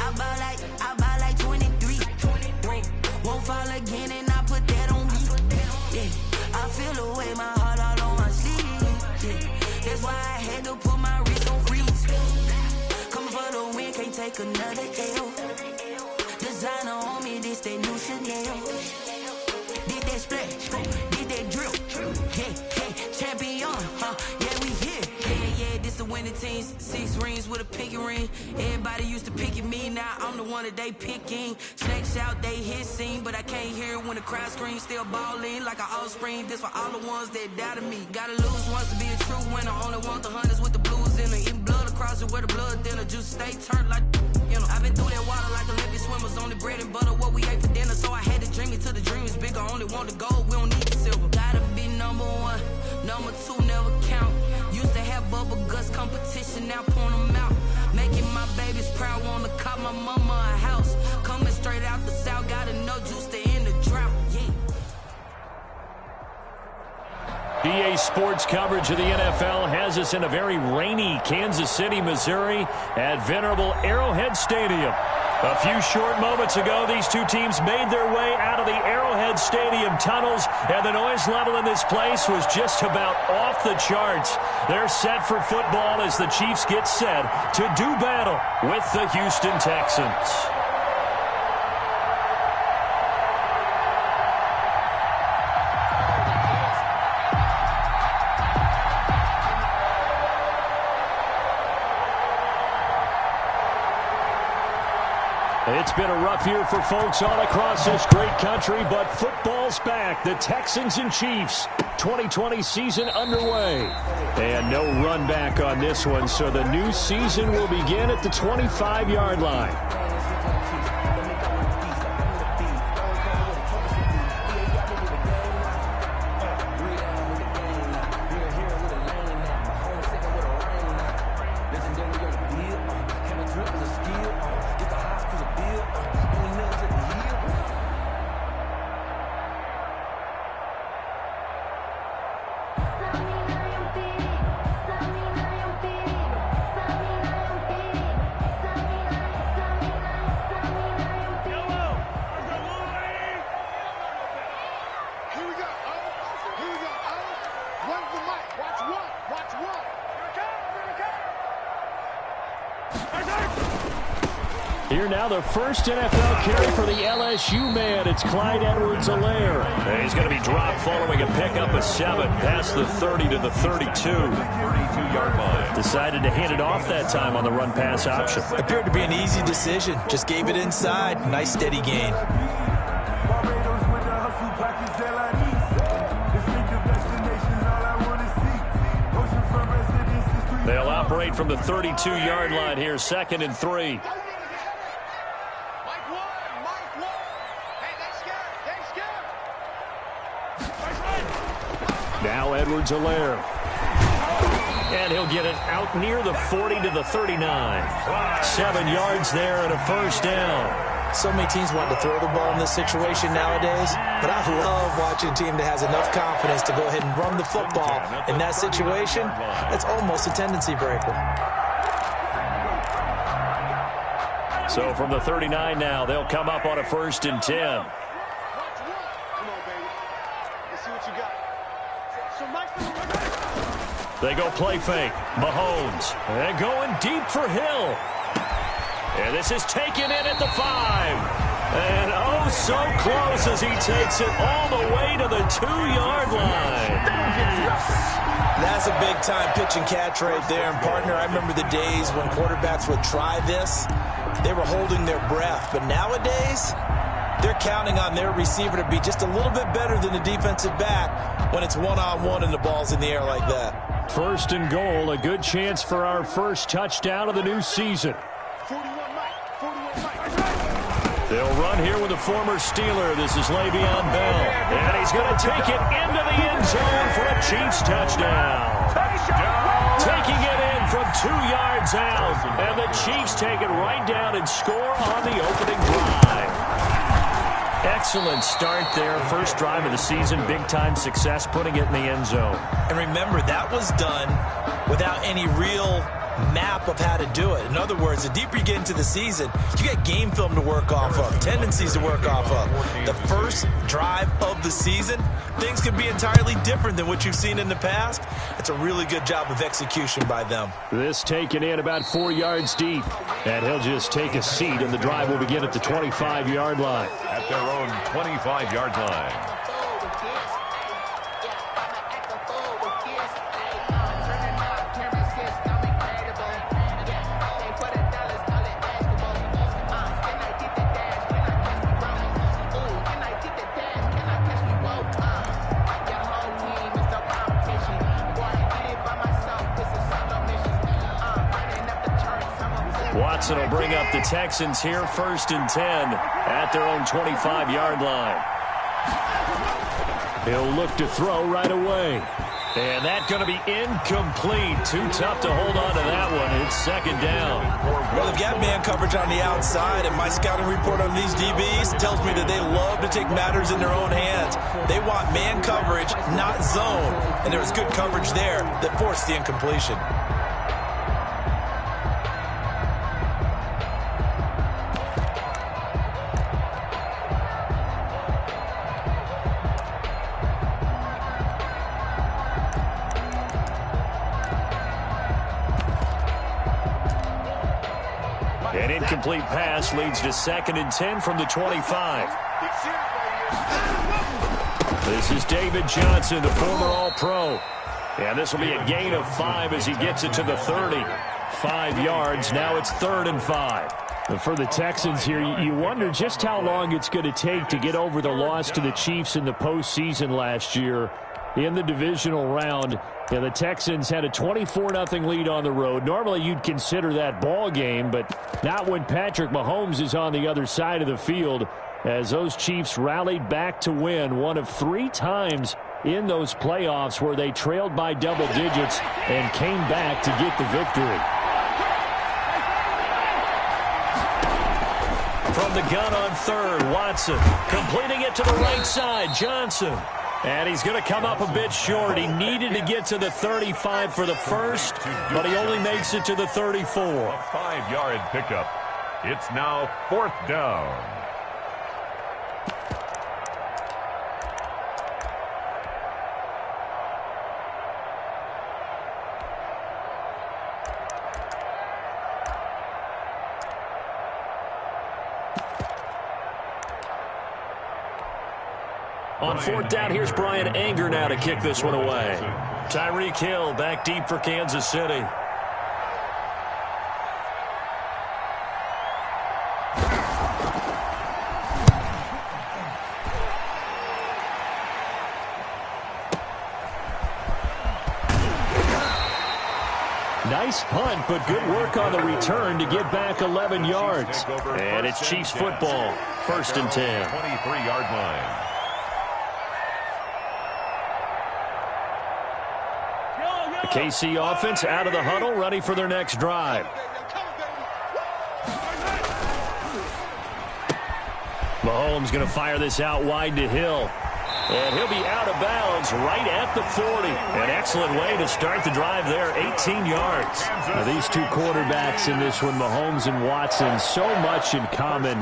I buy like 23. Won't fall again and I put that on me. Yeah, I feel away my heart all on my sleeve. Yeah, that's why I had to put my wrist on freeze. Coming for the win, can't take another L. Designer on me, this that new Chanel. Did that splash, did that drill. Yeah, champion, yeah, we here. Yeah, this the winning team. 6 rings with a pinky ring. Everybody used to pick at me, now I'm the one that they picking. Snakes out, they hit scene, but I can't hear it when the crowd screams. Still ballin' like an offspring. This for all the ones that doubted me. Gotta lose once to be a true winner. Only want the hunters with the blues in it. Eating blood across it where the blood thinner. Juice stay turned like, you know. I've been through that water like Olympic swimmers. Only bread and butter, what we ate for dinner. So I had to dream it till the dream is bigger. Only want the gold, we don't need the silver. Gotta be number 1, number 2 never count. Used to have bubble guts competition, now point them out. Making my babies proud, wanna cop my mama a house. Coming straight out the south, gotta know juice to end the drought. Yeah. EA Sports coverage of the NFL has us in a very rainy Kansas City, Missouri at venerable Arrowhead Stadium. A few short moments ago, these two teams made their way out of the Arrowhead Stadium tunnels, and the noise level in this place was just about off the charts. They're set for football as the Chiefs get set to do battle with the Houston Texans. It's been a rough year for folks all across this great country, but football's back. The Texans and Chiefs, 2020 season underway. And no run back on this one, so the new season will begin at the 25-yard line. Here now, the first NFL carry for the LSU man. It's Clyde Edwards-Helaire. He's going to be dropped following a pickup of 7 past the 30 to the 32. 32-yard line. Decided to hand it off that time on the run-pass option. Appeared to be an easy decision. Just gave it inside. Nice steady gain. They'll operate from the 32-yard line here, 2nd and 3. Now Edwards-Helaire. And he'll get it out near the 40 to the 39. 7 yards there and a first down. So many teams want to throw the ball in this situation nowadays, but I love watching a team that has enough confidence to go ahead and run the football. In that situation, that's almost a tendency breaker. So from the 39 now, they'll come up on a 1st and 10. They go play fake. Mahomes. And going deep for Hill. And this is taken in at the 5. And oh, so close as he takes it all the way to the 2-yard line. That's a big-time pitch and catch right there. And, partner, I remember the days when quarterbacks would try this. They were holding their breath. But nowadays, they're counting on their receiver to be just a little bit better than the defensive back when it's one-on-one and the ball's in the air like that. 1st and goal, a good chance for our first touchdown of the new season. They'll run here with a former Steeler. This is Le'Veon Bell. And he's going to take it into the end zone for a Chiefs touchdown. Taking it in from 2 yards out. And the Chiefs take it right down and score on the opening drive. Excellent start there. First drive of the season. Big-time success putting it in the end zone. And remember, that was done without any real map of how to do it. In other words, the deeper you get into the season, you get game film to work off of, tendencies to work off of. The first drive of the season, things can be entirely different than what you've seen in the past. It's a really good job of execution by them. This taken in about 4 yards deep, and he'll just take a seat, and the drive will begin at the 25-yard line. At their own 25-yard line. Watson will bring up the Texans here, 1st and 10 at their own 25-yard line. He'll look to throw right away. And that's going to be incomplete. Too tough to hold on to that one. It's 2nd down. Well, they've got man coverage on the outside, and my scouting report on these DBs tells me that they love to take matters in their own hands. They want man coverage, not zone. And there was good coverage there that forced the incompletion. An incomplete pass leads to 2nd and 10 from the 25. This is David Johnson, the former All-Pro. And this will be a gain of 5 as he gets it to the 30. 5 yards. Now it's 3rd and 5. For the Texans here, you wonder just how long it's going to take to get over the loss to the Chiefs in the postseason last year in the divisional round. Yeah, the Texans had a 24-0 lead on the road. Normally you'd consider that ball game, but not when Patrick Mahomes is on the other side of the field, as those Chiefs rallied back to win one of 3 times in those playoffs where they trailed by double digits and came back to get the victory. From the gun on 3rd, Watson completing it to the right side. Johnson. And he's going to come up a bit short. He needed to get to the 35 for the first, but he only makes it to the 34. A 5-yard pickup. It's now 4th down. On 4th down, here's Brian Anger now to kick this one away. Tyreek Hill back deep for Kansas City. Nice punt, but good work on the return to get back 11 yards. And it's Chiefs football, 1st and 10. 23-yard line. The KC offense out of the huddle, ready for their next drive. Mahomes going to fire this out wide to Hill. And he'll be out of bounds right at the 40. An excellent way to start the drive there, 18 yards. Now, these two quarterbacks in this one, Mahomes and Watson, so much in common.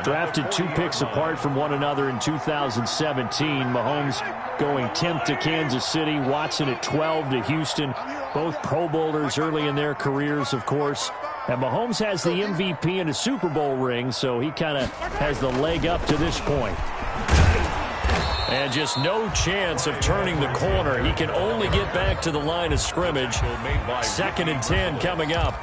Drafted 2 picks apart from one another in 2017. Mahomes going 10th to Kansas City, Watson at 12 to Houston. Both Pro Bowlers early in their careers, of course. And Mahomes has the MVP and a Super Bowl ring, so he kind of has the leg up to this point. And just no chance of turning the corner. He can only get back to the line of scrimmage. 2nd and 10 coming up.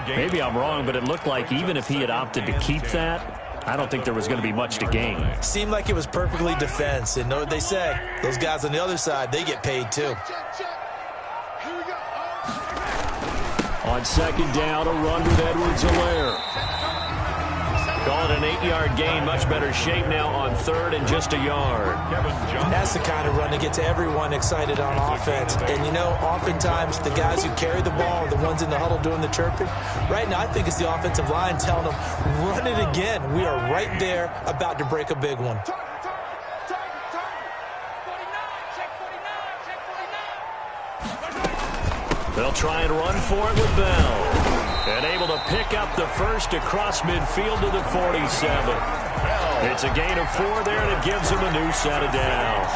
Maybe I'm wrong, but it looked like even if he had opted to keep that, I don't think there was going to be much to gain. Seemed like it was perfectly defense. And know what they say, those guys on the other side, they get paid too. On 2nd down, a run with Edwards-Helaire. Call it an 8-yard gain. Much better shape now on 3rd and just a yard. That's the kind of run that gets everyone excited on offense. And, you know, oftentimes the guys who carry the ball are the ones in the huddle doing the chirping. Right now, I think it's the offensive line telling them, run it again. We are right there about to break a big one. They'll try and run for it with Bell. And able to pick up the first across midfield to the 47. It's a gain of 4 there, and it gives them a new set of downs.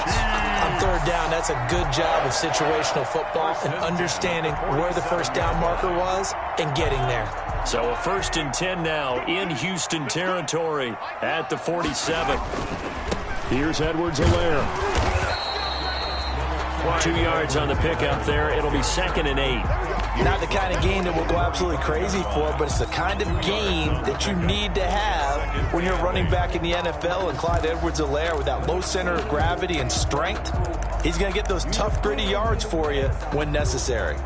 On third down, that's a good job of situational football and understanding where the first down marker was and getting there. So a 1st and 10 now in Houston territory at the 47. Here's Edwards-Helaire. 2 yards on the pickup there. It'll be 2nd and 8. Not the kind of game that we'll go absolutely crazy for, but it's the kind of game that you need to have when you're running back in the NFL. And Clyde Edwards-Helaire, with that low center of gravity and strength, he's going to get those tough, gritty yards for you when necessary.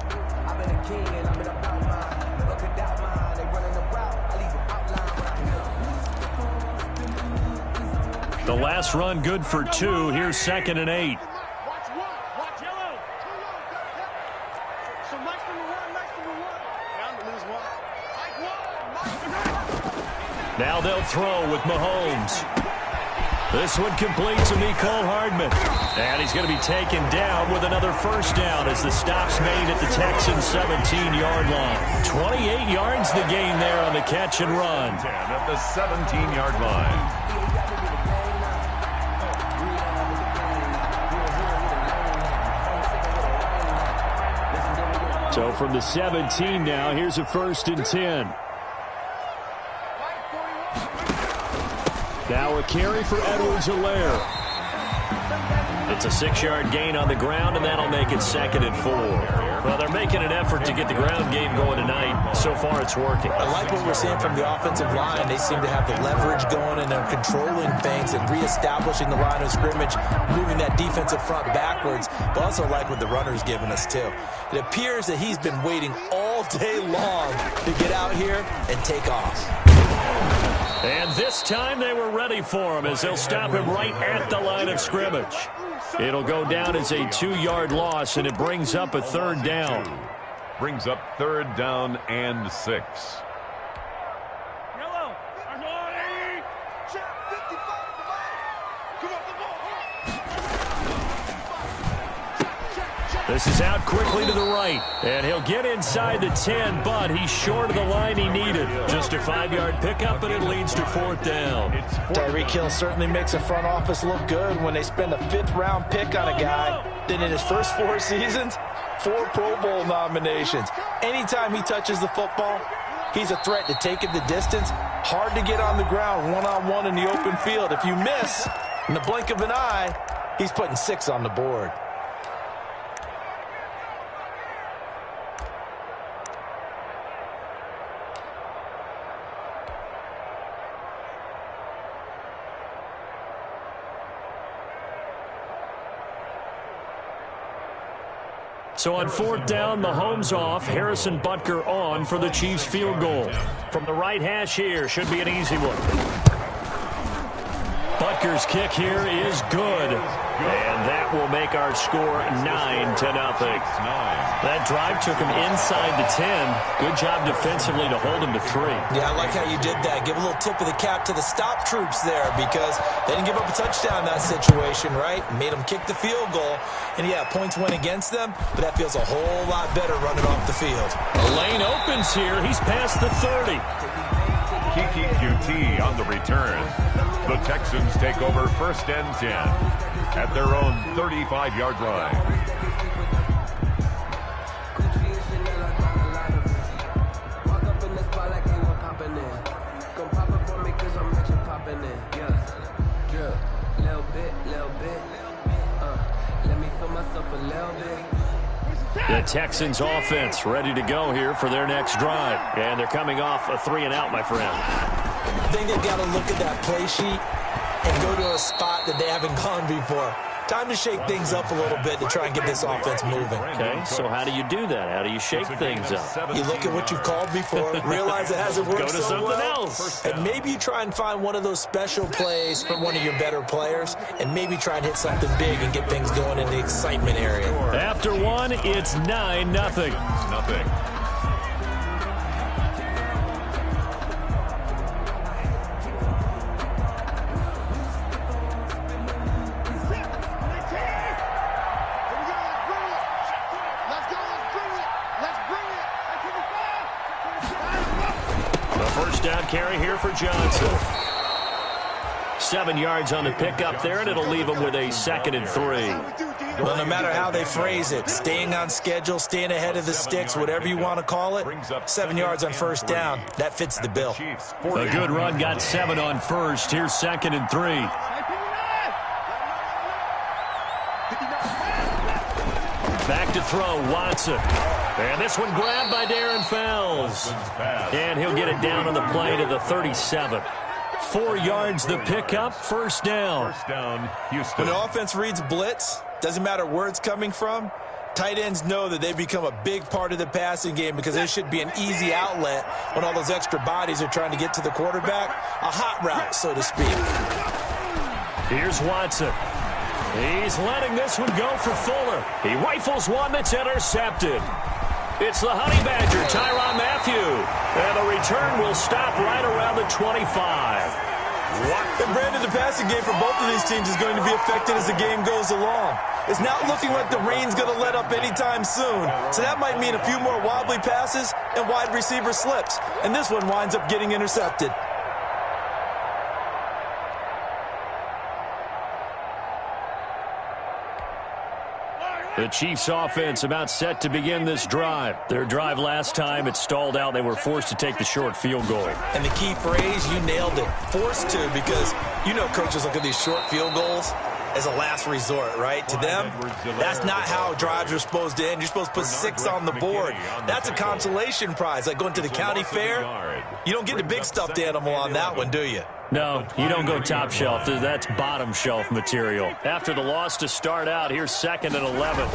The last run good for 2. Here's 2nd and 8. Now they'll throw with Mahomes. This one completes to Mecole Hardman. And he's going to be taken down with another first down as the stop's made at the Texans' 17-yard line. 28 yards the gain there on the catch and run. At the 17-yard line. So from the 17 now, here's a 1st and 10. Now a carry for Edwards-Helaire. It's a 6-yard gain on the ground, and that'll make it 2nd and 4. Well, they're making an effort to get the ground game going tonight. So far, it's working. I like what we're seeing from the offensive line. They seem to have the leverage going, and they're controlling things and reestablishing the line of scrimmage, moving that defensive front backwards. But also like what the runner's giving us, too. It appears that he's been waiting all day long to get out here and take off. And this time they were ready for him as they'll stop him right at the line of scrimmage. It'll go down as a 2-yard loss, and it brings up a 3rd down. Brings up 3rd down and 6. This is out quickly to the right, and he'll get inside the 10, but he's short of the line he needed. Just a 5-yard pickup, and it leads to 4th down. Tyreek Hill certainly makes the front office look good when they spend a 5th-round pick on a guy. Then in his first 4 seasons, 4 Pro Bowl nominations. Anytime he touches the football, he's a threat to take it the distance. Hard to get on the ground one-on-one in the open field. If you miss, in the blink of an eye, he's putting 6 on the board. So on 4th down, Mahomes off, Harrison Butker on for the Chiefs field goal. From the right hash here, should be an easy one. Butker's kick here is good. And that will make our score 9-0. That drive took him inside the 10. Good job defensively to hold him to 3. Yeah, I like how you did that. Give a little tip of the cap to the stop troops there because they didn't give up a touchdown in that situation, right? Made them kick the field goal. And, yeah, points went against them, but that feels a whole lot better running off the field. A lane opens here. He's past the 30. Kiki QT on the return. The Texans take over 1st and 10 at their own 35-yard line. The Texans offense ready to go here for their next drive. And they're coming off a 3-and-out, my friend. I think they've got to look at that play sheet and go to a spot that they haven't gone before. Time to shake things up a little bit to try and get this offense moving. Okay, so how do you do that? How do you shake things up? You look at what you've called before, realize it hasn't worked so so well, else. and maybe you try and find one of those special plays from one of your better players, and maybe try and hit something big and get things going in the excitement area. After 1, it's 9-0. Nothing. A first down carry here for Johnson. 7 yards on the pickup there, and it'll leave him with a 2nd and 3. Well, no matter how they phrase it, staying on schedule, staying ahead of the sticks, whatever you want to call it, 7 yards on first down, that fits the bill. A good run got 7 on first. Here's 2nd and 3. Back to throw, Watson. And this one grabbed by Darren Fells. And he'll get it down on the play to the 37. 4 yards the pickup, first down. When the offense reads blitz, doesn't matter where it's coming from, tight ends know that they become a big part of the passing game because there should be an easy outlet when all those extra bodies are trying to get to the quarterback. A hot route, so to speak. Here's Watson. He's letting this one go for Fuller. He rifles one that's intercepted. It's the Honey Badger, Tyrann Mathieu. And the return will stop right around the 25. And Brandon, the passing game for both of these teams is going to be affected as the game goes along. It's not looking like the rain's going to let up anytime soon. So that might mean a few more wobbly passes and wide receiver slips. And this one winds up getting intercepted. The Chiefs offense about set to begin this drive. Their drive last time, it stalled out. They were forced to take the short field goal. And the key phrase, you nailed it. Forced to, because you know coaches look at these short field goals as a last resort, right? To them, that's not how drives are supposed to end. You're supposed to put 6 on the board. That's a consolation prize, like going to the county fair. You don't get the big stuffed animal on that one, do you? No, you don't go top shelf. That's bottom shelf material. After the loss to start out, here's 2nd and 11.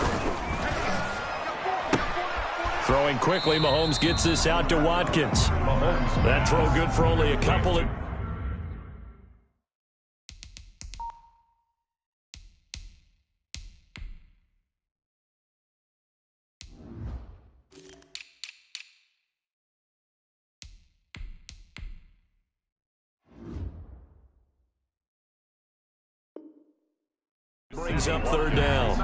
Throwing quickly, Mahomes gets this out to Watkins. That throw good for only a couple of... Brings up 3rd down.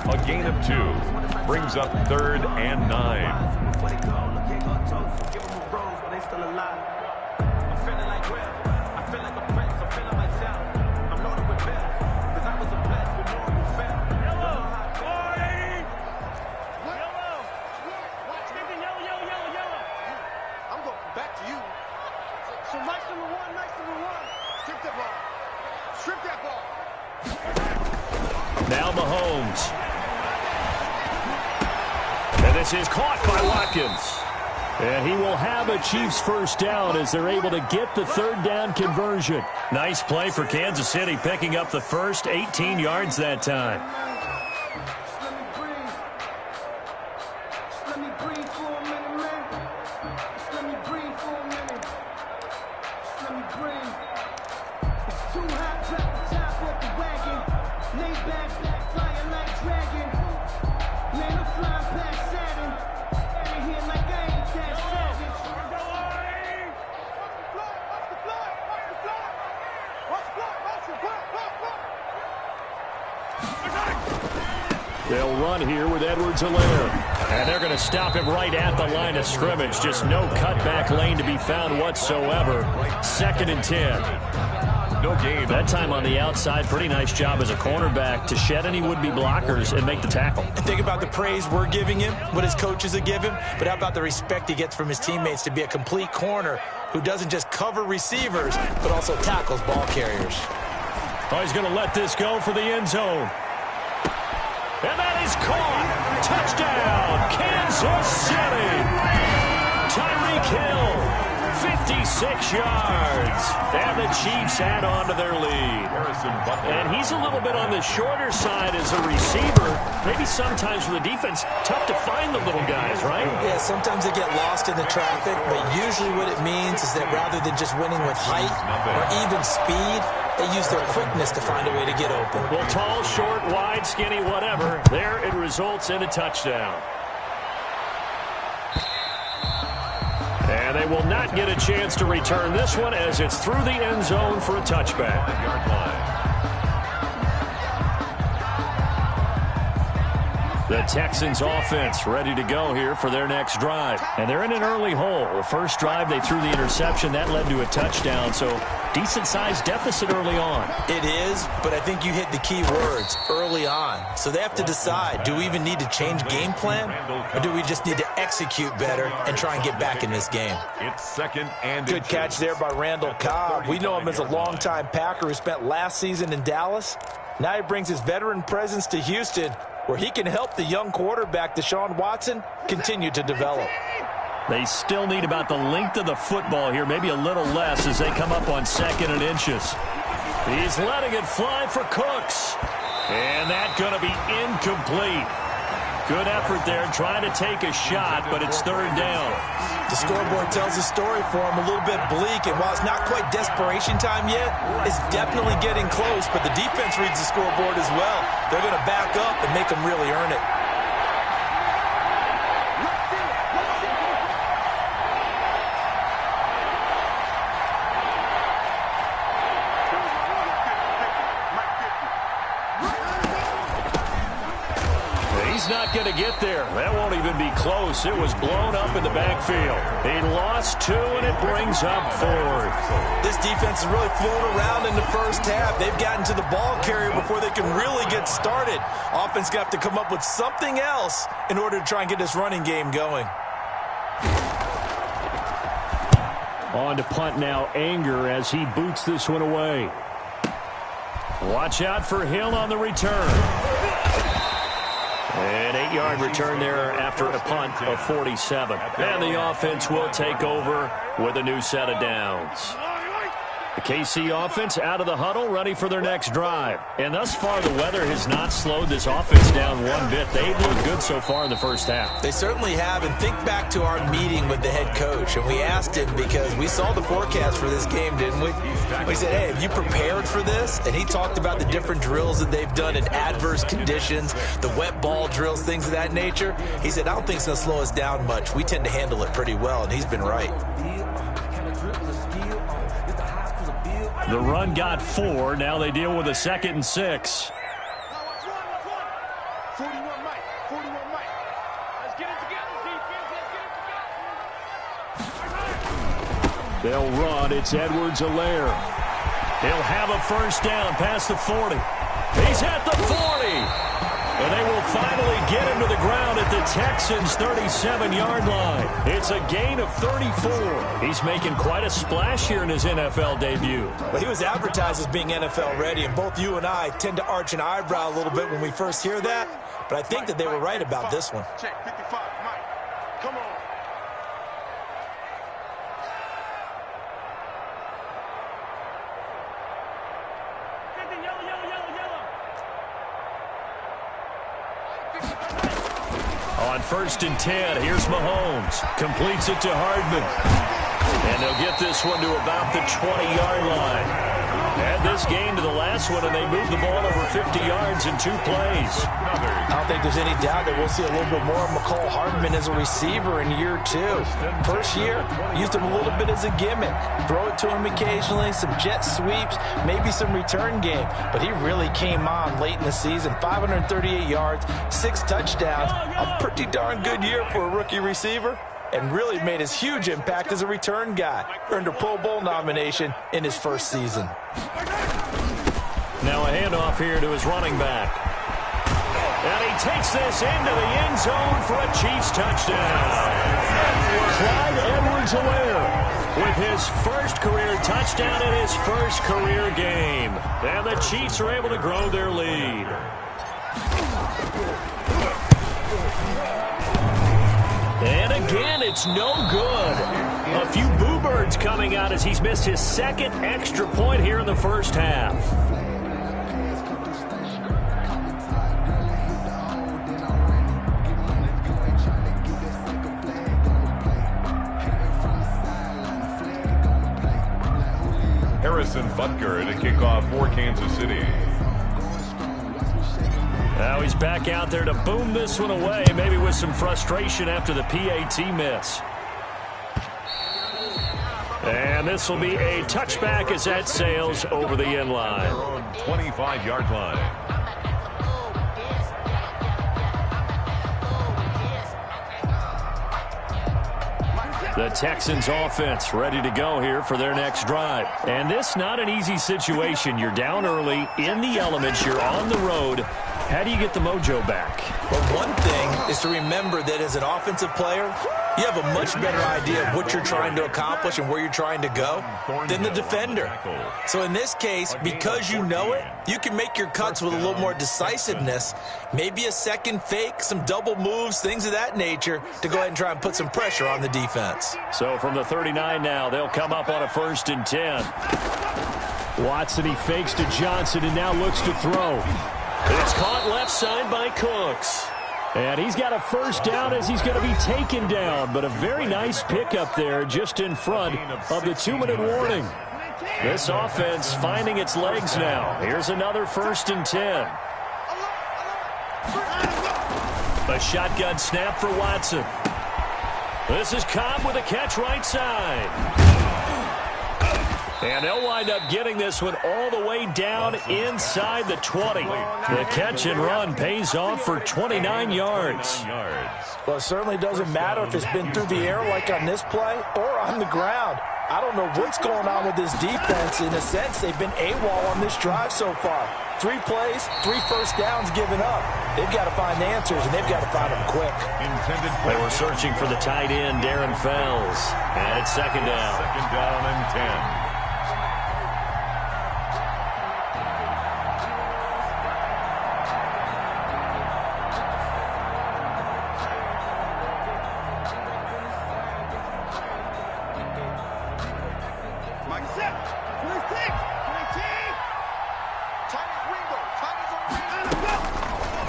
A gain of 2 brings up 3rd and 9. Now Mahomes. And this is caught by Watkins. And he will have a Chiefs first down as they're able to get the 3rd down conversion. Nice play for Kansas City, picking up the first 18 yards that time. They'll run here with Edwards-Helaire. And they're going to stop him right at the line of scrimmage. Just no cutback lane to be found whatsoever. 2nd and 10. No gain. That time on the outside, pretty nice job as a cornerback to shed any would-be blockers and make the tackle. And think about the praise we're giving him, what his coaches have given him, but how about the respect he gets from his teammates to be a complete corner who doesn't just cover receivers, but also tackles ball carriers. Oh, he's going to let this go for the end zone. And that is caught. Touchdown, Kansas City. Tyreek Hill, 56 yards. And the Chiefs add on to their lead. And he's a little bit on the shorter side as a receiver. Maybe sometimes for the defense, tough to find the little guys, right? Yeah, sometimes they get lost in the traffic, but usually what it means is that rather than just winning with height or even speed, they use their quickness to find a way to get open. Well, tall, short, wide, skinny, whatever. There it results in a touchdown. And they will not get a chance to return this one as it's through the end zone for a touchback. The Texans offense ready to go here for their next drive. And they're in an early hole. The first drive, they threw the interception. That led to a touchdown, so decent-sized deficit early on. It is, but I think you hit the key words, early on. So they have to decide, do we even need to change game plan, or do we just need to execute better and try and get back in this game? It's second and good catch there by Randall Cobb. We know him as a longtime Packer who spent last season in Dallas. Now he brings his veteran presence to Houston, where he can help the young quarterback, Deshaun Watson, continue to develop. They still need about the length of the football here, maybe a little less as they come up on 2nd and inches. He's letting it fly for Cooks. And that's going to be incomplete. Good effort there, trying to take a shot, but it's 3rd down. The scoreboard tells the story for him, a little bit bleak, and while it's not quite desperation time yet, it's definitely getting close, but the defense reads the scoreboard as well. They're going to back up and make them really earn it. He's not going to get there. That won't even be close. It was blown up in the backfield. He lost 2, and it brings up 4th. This defense has really flown around in the first half. They've gotten to the ball carrier before they can really get started. Offense going to have to come up with something else in order to try and get this running game going. On to punt now, Anger, as he boots this one away. Watch out for Hill on the return. An 8-yard return there after a punt of 47. And the offense will take over with a new set of downs. The KC offense out of the huddle, ready for their next drive. And thus far, the weather has not slowed this offense down one bit. They've looked good so far in the first half. They certainly have. And think back to our meeting with the head coach. And we asked him, because we saw the forecast for this game, didn't we? We said, hey, have you prepared for this? And he talked about the different drills that they've done in adverse conditions, the wet ball drills, things of that nature. He said, I don't think it's going to slow us down much. We tend to handle it pretty well, and he's been right. The run got 4. Now they deal with a 2nd and 6. They'll run. It's Edwards-Helaire. He'll have a first down past the 40. He's at the 40. And they will finally get him to the ground at the Texans' 37-yard line. It's a gain of 34. He's making quite a splash here in his NFL debut. Well, he was advertised as being NFL ready, and both you and I tend to arch an eyebrow a little bit when we first hear that. But I think that they were right about this one. Check 55, Mike. Come on. On 1st and 10, here's Mahomes. Completes it to Hardman. And they'll get this one to about the 20-yard line. Add this game to the last one, and they move the ball over 50 yards in 2 plays. I don't think there's any doubt that we'll see a little bit more of McCall Hardman as a receiver in year 2. First year, used him a little bit as a gimmick. Throw it to him occasionally, some jet sweeps, maybe some return game. But he really came on late in the season. 538 yards, 6 touchdowns. A pretty darn good year for a rookie receiver. And really made his huge impact as a return guy. Earned a Pro Bowl nomination in his first season. Now a handoff here to his running back. And he takes this into the end zone for a Chiefs touchdown. Clyde Edwards-Helaire with his first career touchdown in his first career game. And the Chiefs are able to grow their lead. And again, it's no good. A few boo birds coming out as he's missed his 2nd extra point here in the first half. Harrison Butker to kick off for Kansas City. Now he's back out there to boom this one away, maybe with some frustration after the PAT miss. And this will be a touchback as that sails over the end line. 25-yard line. The Texans offense ready to go here for their next drive. And this not an easy situation. You're down early, in the elements, you're on the road. How do you get the mojo back? Well, one thing is to remember that as an offensive player, you have a much better idea of what you're trying to accomplish and where you're trying to go than the defender. So in this case, because you know it, you can make your cuts with a little more decisiveness, maybe a second fake, some double moves, things of that nature, to go ahead and try and put some pressure on the defense. So from the 39 now, they'll come up on a 1st and 10. Watson, he fakes to Johnson and now looks to throw. It's caught left side by Cooks. And he's got a first down as he's going to be taken down. But a very nice pickup there just in front of the 2-minute warning. This offense finding its legs now. Here's another 1st and 10. A shotgun snap for Watson. This is Cobb with a catch right side. And they'll wind up getting this one all the way down inside the 20. The catch and run pays off for 29 yards. Well, it certainly doesn't matter if it's been through the air like on this play or on the ground. I don't know what's going on with this defense. In a sense, they've been AWOL on this drive so far. 3 plays, 3 first downs given up. They've got to find answers, and they've got to find them quick. They were searching for the tight end, Darren Fells. And it's 2nd down. 2nd down and 10.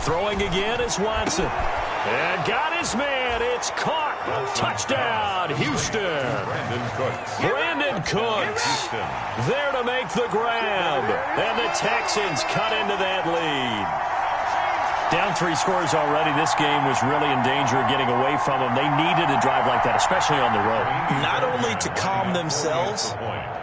Throwing again is Watson. And got his man. It's caught. Touchdown, Houston. Brandon Cooks there to make the grab. And the Texans cut into that lead. Down 3 scores already. This game was really in danger of getting away from them. They needed a drive like that, especially on the road. Not only to calm themselves,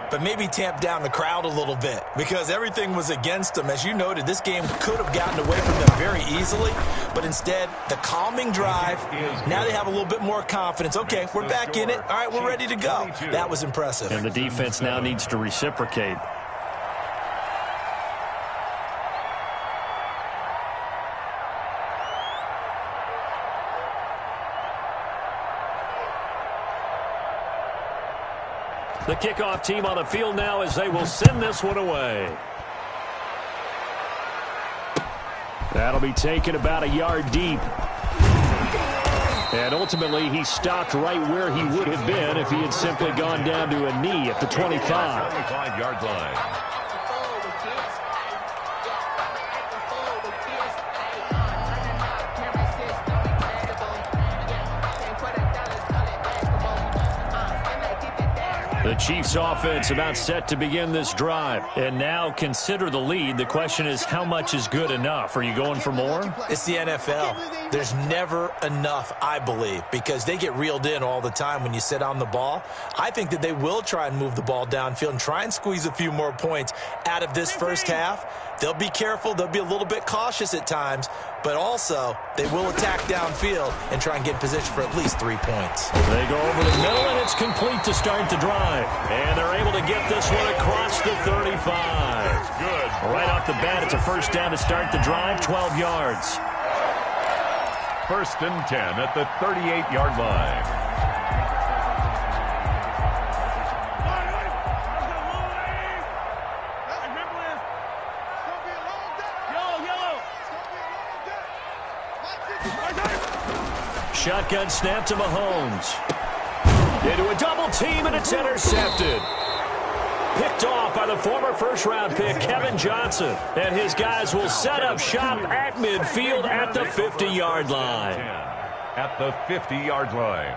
but maybe tamp down the crowd a little bit because everything was against them. As you noted, this game could have gotten away from them very easily, but instead, the calming drive, now they have a little bit more confidence. Okay, we're back in it. All right, we're ready to go. That was impressive. And the defense now needs to reciprocate. The kickoff team on the field now as they will send this one away. That'll be taken about a yard deep. And ultimately, he stopped right where he would have been if he had simply gone down to a knee at the 25. 25-yard line. The Chiefs offense about set to begin this drive. And now consider the lead. The question is, how much is good enough? Are you going for more? It's the NFL. There's never enough, I believe, because they get reeled in all the time when you sit on the ball. I think that they will try and move the ball downfield and try and squeeze a few more points out of this first half. They'll be careful. They'll be a little bit cautious at times, but also they will attack downfield and try and get in position for at least 3 points. They go over the middle, and it's complete to start the drive. And they're able to get this one across the 35. Good. Right off the bat, it's a first down to start the drive, 12 yards. 1st and 10 at the 38-yard line. Shotgun snap to Mahomes. Into a double team, and it's intercepted. Picked off by the former first-round pick, Kevin Johnson. And his guys will set up shop at midfield at the 50-yard line. At the 50-yard line.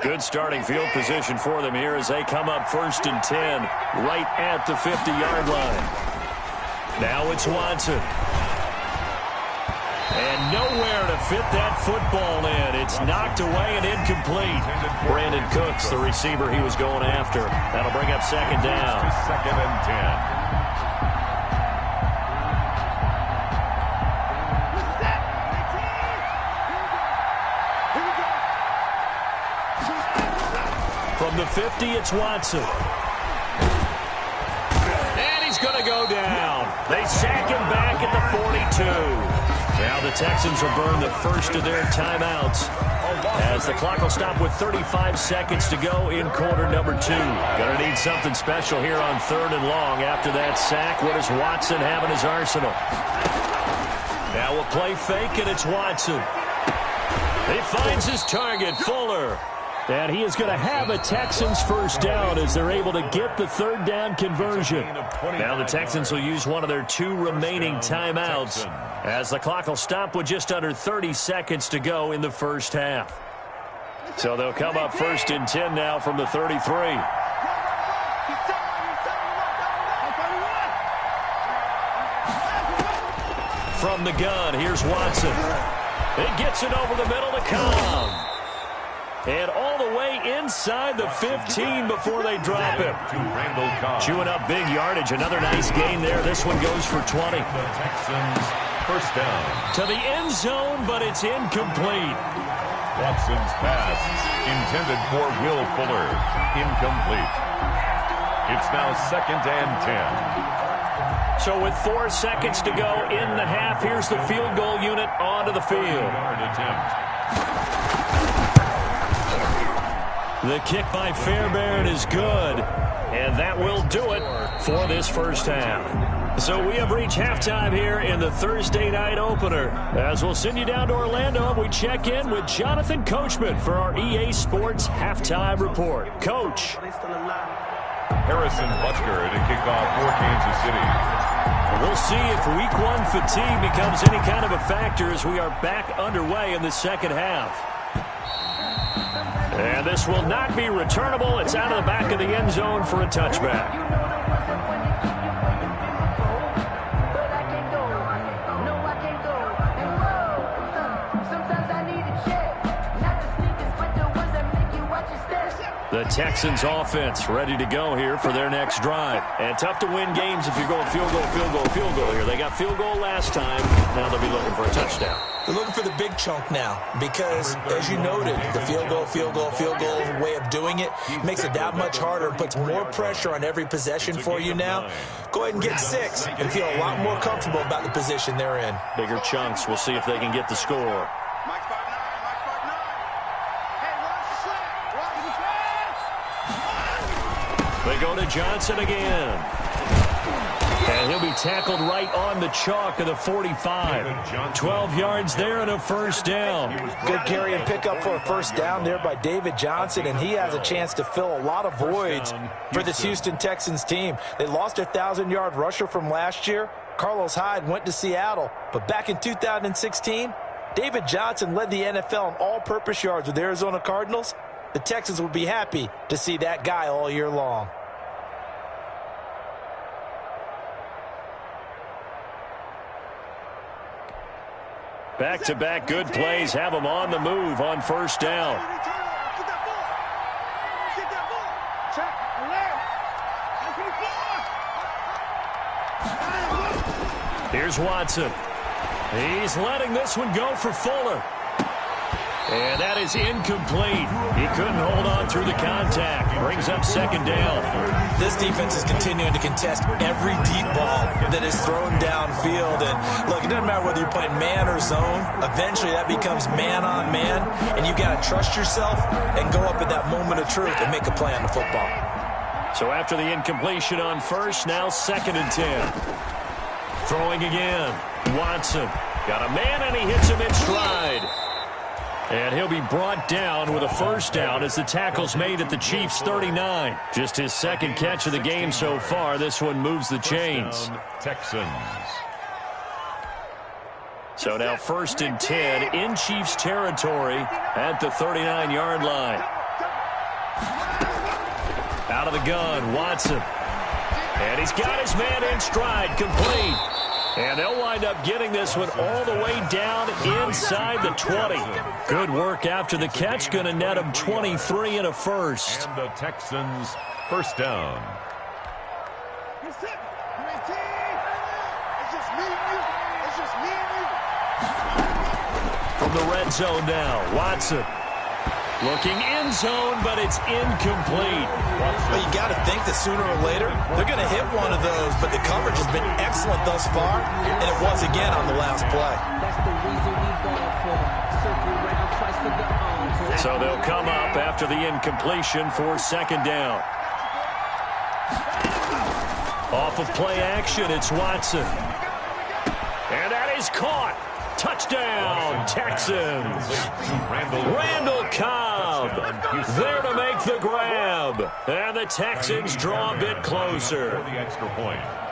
Good starting field position for them here as they come up 1st and 10 right at the 50-yard line. Now it's Watson. And nowhere to fit that football in. It's knocked away and incomplete. Brandon Cooks, the receiver he was going after. That'll bring up 2nd down. 2nd and 10. 50, it's Watson. And he's going to go down. They sack him back at the 42. Now the Texans will burn the first of their timeouts as the clock will stop with 35 seconds to go in quarter number 2. Going to need something special here on 3rd and long after that sack. What does Watson have in his arsenal? Now we'll play fake, and it's Watson. He finds his target, Fuller. And he is going to have a Texans first down as they're able to get the 3rd down conversion. Now the Texans will use one of their 2 remaining timeouts as the clock will stop with just under 30 seconds to go in the first half. So they'll come up 1st and 10 now from the 33. From the gun, here's Watson. He gets it over the middle to Cobb. And all the way inside the 15 before they drop him. Chewing up big yardage. Another nice gain there. This one goes for 20. The Texans first down. To the end zone, but it's incomplete. Watson's pass intended for Will Fuller. Incomplete. It's now 2nd and 10. So with 4 seconds to go in the half, here's the field goal unit onto the field. The kick by Fairbairn is good, and that will do it for this first half. So we have reached halftime here in the Thursday night opener. As we'll send you down to Orlando, and we check in with Jonathan Coachman for our EA Sports Halftime Report. Coach. Harrison Butker to kick off for Kansas City. We'll see if Week 1 fatigue becomes any kind of a factor as we are back underway in the second half. And this will not be returnable. It's out of the back of the end zone for a touchback. The Texans offense ready to go here for their next drive. And tough to win games if you're going field goal here. They got field goal last time. Now they'll be looking for a touchdown. They're looking for the big chunk now because, as you noted, the field goal way of doing it makes it that much harder and puts more pressure on every possession for you now. Go ahead and get 6 and feel a lot more comfortable about the position they're in. Bigger chunks. We'll see if they can get the score. They go to Johnson again. And he'll be tackled right on the chalk of the 45. 12 yards there and a first down. Good carry and pickup for a first down there by David Johnson, and he has a chance to fill a lot of voids for this Houston Texans team. They lost their 1,000-yard rusher from last year. Carlos Hyde went to Seattle, but back in 2016, David Johnson led the NFL in all-purpose yards with the Arizona Cardinals. The Texans will be happy to see that guy all year long. Back-to-back good plays have them on the move on first down. Here's Watson. He's letting this one go for Fuller. And that is incomplete. He couldn't hold on through the contact. Brings up second down. This defense is continuing to contest every deep ball that is thrown downfield. And look, it doesn't matter whether you're playing man or zone. Eventually that becomes man on man. And you've got to trust yourself and go up at that moment of truth and make a play on the football. So after the incompletion on first, now 2nd and 10. Throwing again. Watson. Got a man and he hits him in stride. And he'll be brought down with a first down as the tackle's made at the Chiefs' 39. Just his 2nd catch of the game so far. This one moves the chains. Texans. So now 1st and 10 in Chiefs territory at the 39-yard line. Out of the gun, Watson. And he's got his man in stride, complete. And they'll wind up getting this one all the way down inside the 20. Good work after the catch. Going to net them 23 and a first. And the Texans first down. From the red zone now, Watson. Looking end zone, but it's incomplete. Well, you got to think that sooner or later, they're going to hit one of those, but the coverage has been excellent thus far, and it was again on the last play. So they'll come up after the incompletion for second down. Off of play action, it's Watson. And that is caught. Touchdown, Texans. Randall Cobb there to make the grab. And the Texans draw a bit closer.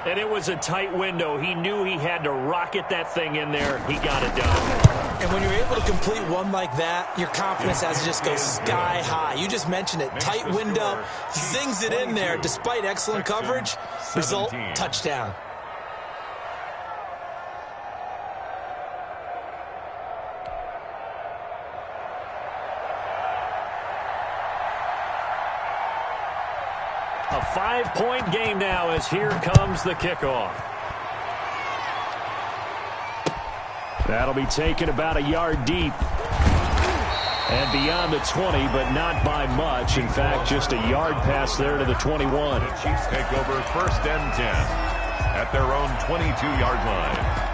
And it was a tight window. He knew he had to rocket that thing in there. He got it done. And when you're able to complete one like that, your confidence has to just go sky high. You just mentioned it. Tight window. Zings it in there despite excellent coverage. Result, touchdown. A 5-point game now as here comes the kickoff. That'll be taken about a yard deep. And beyond the 20, but not by much. In fact, just a yard pass there to the 21. The Chiefs take over first and 10 at their own 22-yard line.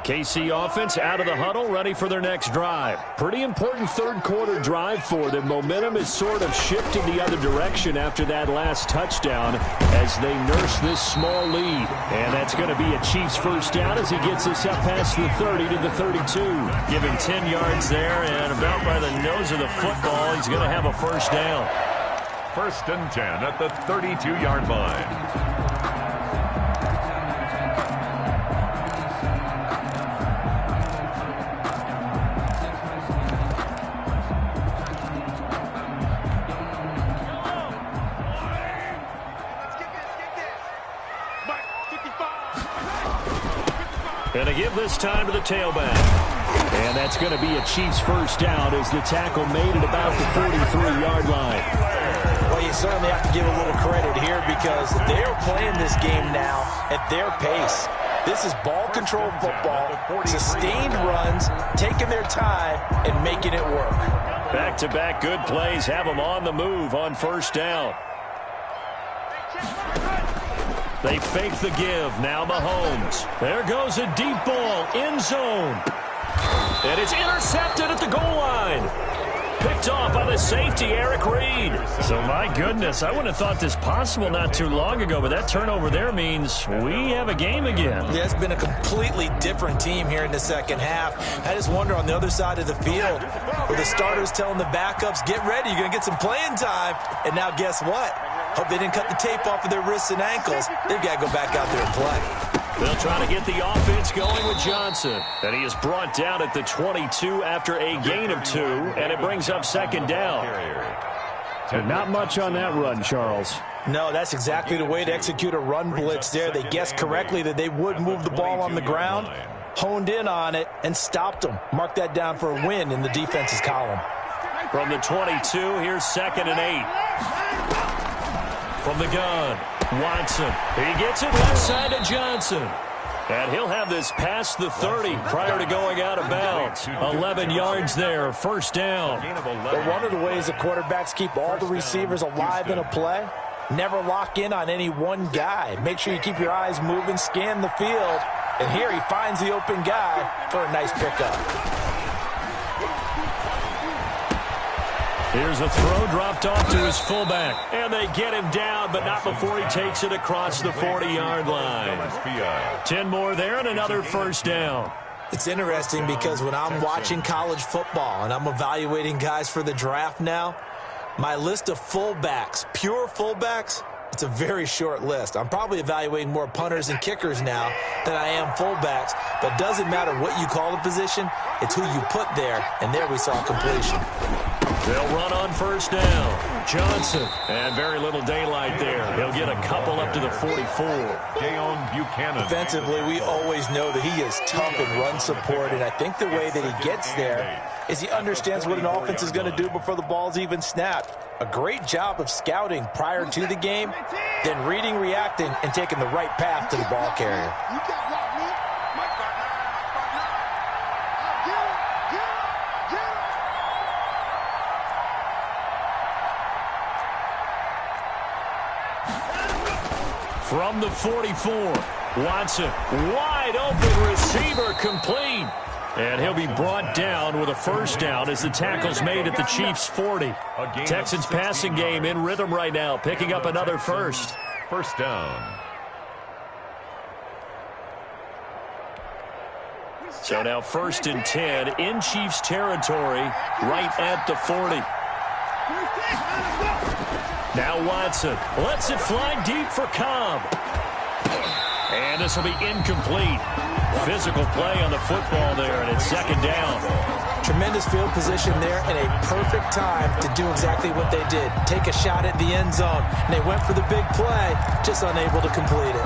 KC offense out of the huddle, ready for their next drive. Pretty important third-quarter drive for them. Momentum has sort of shifted the other direction after that last touchdown as they nurse this small lead. And that's going to be a Chiefs first down as he gets us up past the 30 to the 32. Giving 10 yards there, and about by the nose of the football, he's going to have a first down. First and 10 at the 32-yard line. And to give this time to the tailback. And that's going to be a Chiefs first down as the tackle made it about the 43-yard line. Well, you certainly have to give a little credit here because they're playing this game now at their pace. This is ball control football, sustained runs, taking their time, and making it work. Back-to-back good plays have them on the move on first down. They fake the give. Now Mahomes. There goes a deep ball. End zone. And it's intercepted at the goal line. Picked off by the safety, Eric Reed. So, my goodness, I wouldn't have thought this possible not too long ago, but that turnover there means we have a game again. Yeah, it's been a completely different team here in the second half. I just wonder on the other side of the field, where the starters telling the backups, get ready, you're going to get some playing time. And now guess what? Hope they didn't cut the tape off of their wrists and ankles. They've got to go back out there and play. They'll try to get the offense going with Johnson. And he is brought down at the 22 after a gain of 2, and it brings up second down. Not much on that run, Charles. No, that's exactly the way to execute a run blitz there. They guessed correctly that they would move the ball on the ground, honed in on it, and stopped them. Mark that down for a win in the defense's column. From the 22, here's second and 8. From the gun, Watson. He gets it left side to Johnson. And he'll have this past the 30 prior to going out of bounds. 11 yards there, first down. But one of the ways the quarterbacks keep all the receivers alive in a play, never lock in on any one guy. Make sure you keep your eyes moving, scan the field. And here he finds the open guy for a nice pickup. Here's a throw dropped off to his fullback. And they get him down, but not before he takes it across the 40-yard line. 10 more there and another first down. It's interesting because when I'm watching college football and I'm evaluating guys for the draft now, my list of fullbacks, pure fullbacks, it's a very short list. I'm probably evaluating more punters and kickers now than I am fullbacks. But it doesn't matter what you call the position, it's who you put there, and there we saw completion. They'll run on first down. Johnson. And very little daylight there. He'll get a couple up to the 44. Buchanan. Defensively, we always know that he is tough in run support, and I think the way that he gets there is he understands what an offense is going to do before the ball's even snapped. A great job of scouting prior to the game, then reading, reacting, and taking the right path to the ball carrier. From the 44, Watson, wide open receiver, complete. And he'll be brought down with a first down as the tackle's made at the Chiefs' 40. Texans passing game in rhythm right now, picking up another first. First down. So now 1st and 10 in Chiefs territory, right at the 40. Now Watson lets it fly deep for Cobb. And this will be incomplete. Physical play on the football there, and it's 2nd down. Tremendous field position there and a perfect time to do exactly what they did. Take a shot at the end zone. And they went for the big play, just unable to complete it.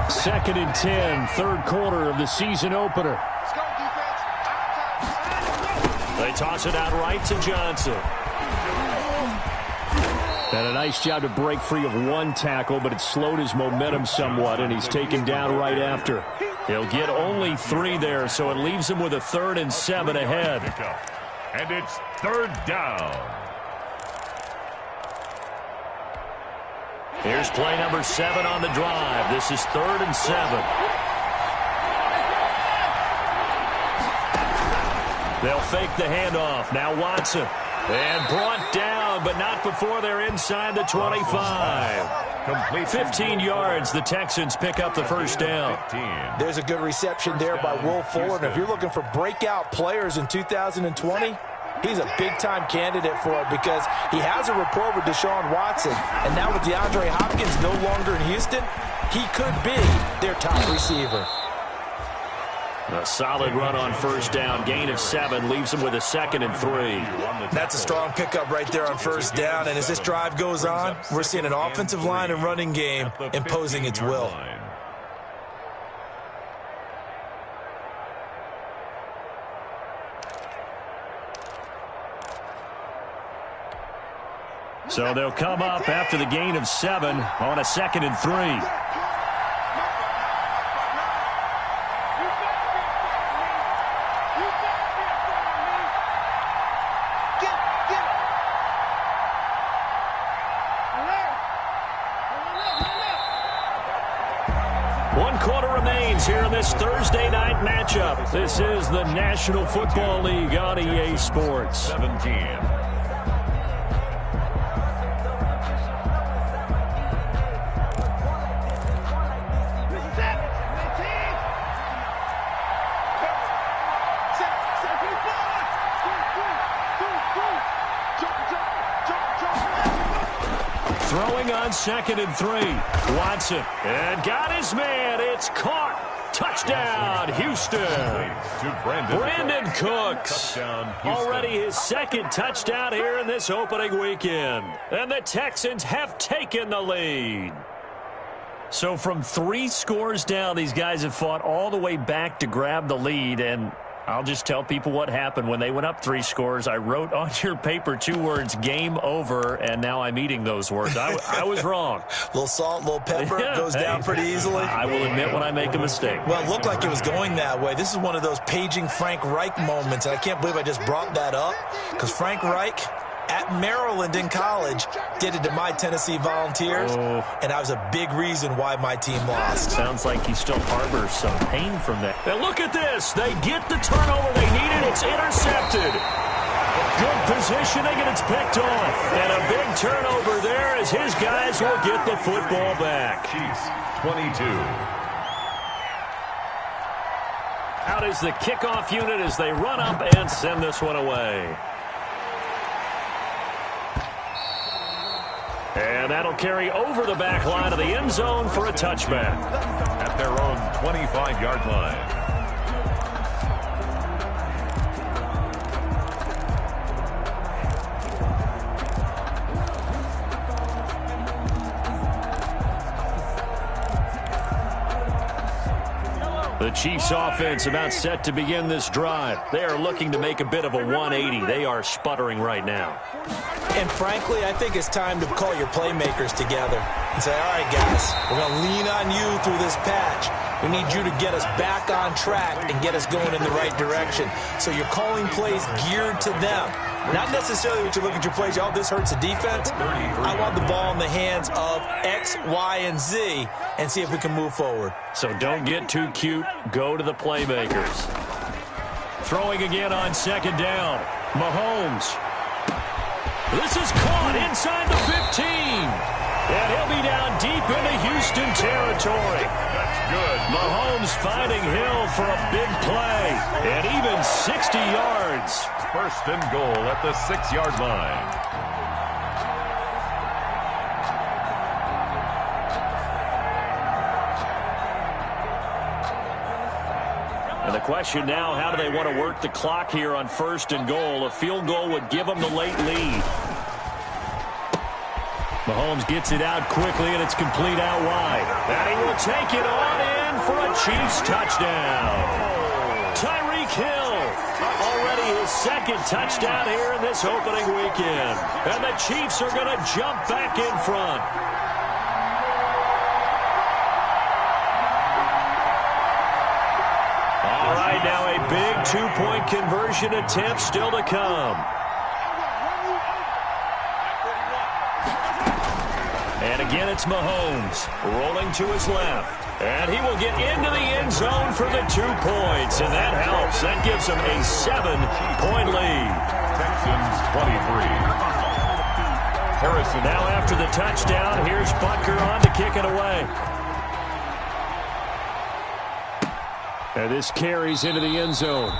2nd and 10, 3rd quarter of the season opener. They toss it out right to Johnson. And a nice job to break free of one tackle, but it slowed his momentum somewhat, and he's taken down right after. He'll get only 3 there, so it leaves him with a 3rd and 7 ahead. And it's 3rd down. Here's play number 7 on the drive. This is 3rd and 7. They'll fake the handoff. Now Watson. And brought down, but not before they're inside the 25. 15 yards. The Texans pick up the first down. There's a good reception there by Will Fuller. And if you're looking for breakout players in 2020, he's a big-time candidate for it because he has a rapport with Deshaun Watson. And now with DeAndre Hopkins no longer in Houston, he could be their top receiver. A solid run on first down. Gain of 7 leaves him with a 2nd and 3. That's a strong pickup right there on first down. And as this drive goes on, we're seeing an offensive line and running game imposing its will. So they'll come up after the gain of 7 on a 2nd and 3. Here in this Thursday night matchup. This is the National Football League on EA Sports. 17. Throwing on 2nd and 3. Watson. And got his man. It's caught. Touchdown, Houston. Brandon Cooks. Already his 2nd touchdown here in this opening weekend. And the Texans have taken the lead. So from 3 scores down, these guys have fought all the way back to grab the lead. And I'll just tell people what happened when they went up 3 scores. I wrote on your paper 2 words, game over, and now I'm eating those words. I was wrong. A little salt, a little pepper, goes down pretty easily. I will admit when I make a mistake. Well, it looked like it was going that way. This is one of those paging Frank Reich moments, and I can't believe I just brought that up because Frank Reich at Maryland in college did it to my Tennessee Volunteers, and I was a big reason why my team lost. Sounds like he still harbors some pain from that. Now look at this. They get the turnover they needed. It's intercepted. Good positioning, and it's picked off. And a big turnover there as his guys will get the football back. Chiefs 22. Out is the kickoff unit as they run up and send this one away. And that'll carry over the back line of the end zone for a touchback. At their own 25-yard line. The Chiefs offense about set to begin this drive. They are looking to make a bit of a 180. They are sputtering right now. And frankly, I think it's time to call your playmakers together and say, all right, guys, we're going to lean on you through this patch. We need you to get us back on track and get us going in the right direction. So you're calling plays geared to them. Not necessarily what you look at your plays, oh, this hurts the defense. I want the ball in the hands of X, Y, and Z and see if we can move forward. So don't get too cute. Go to the playmakers. Throwing again on second down. Mahomes. This is caught inside the 15. And he'll be down deep into Houston territory. That's good. Mahomes finding Hill for a big play. And even 60 yards. First and goal at the 6-yard line. And the question now, how do they want to work the clock here on first and goal? A field goal would give them the late lead. Mahomes gets it out quickly, and it's complete out wide. And he will take it on in for a Chiefs touchdown. Tyreek Hill, already his second touchdown here in this opening weekend. And the Chiefs are going to jump back in front. All right, now a big two-point conversion attempt still to come. And again, it's Mahomes rolling to his left. And he will get into the end zone for the 2 points. And that helps. That gives him a 7-point lead. Texans 23. Harrison. Now after the touchdown, here's Butker on to kick it away. And this carries into the end zone.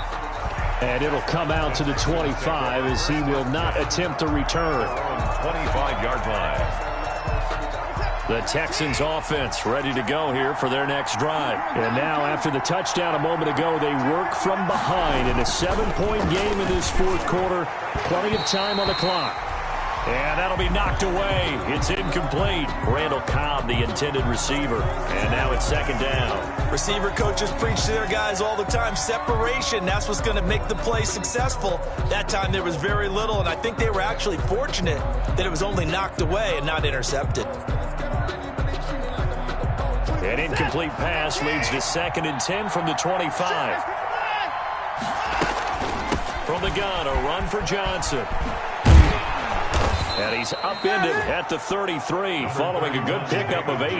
And it'll come out to the 25 as he will not attempt to return. 25-yard line. The Texans offense ready to go here for their next drive. And now after the touchdown a moment ago, they work from behind in a 7-point game in this fourth quarter. Plenty of time on the clock. And that'll be knocked away. It's incomplete. Randall Cobb, the intended receiver. And now it's second down. Receiver coaches preach to their guys all the time. Separation, that's what's going to make the play successful. That time there was very little, and I think they were actually fortunate that it was only knocked away and not intercepted. An incomplete pass leads to 2nd and 10 from the 25. From the gun, a run for Johnson. And he's upended at the 33, following a good pickup of 8.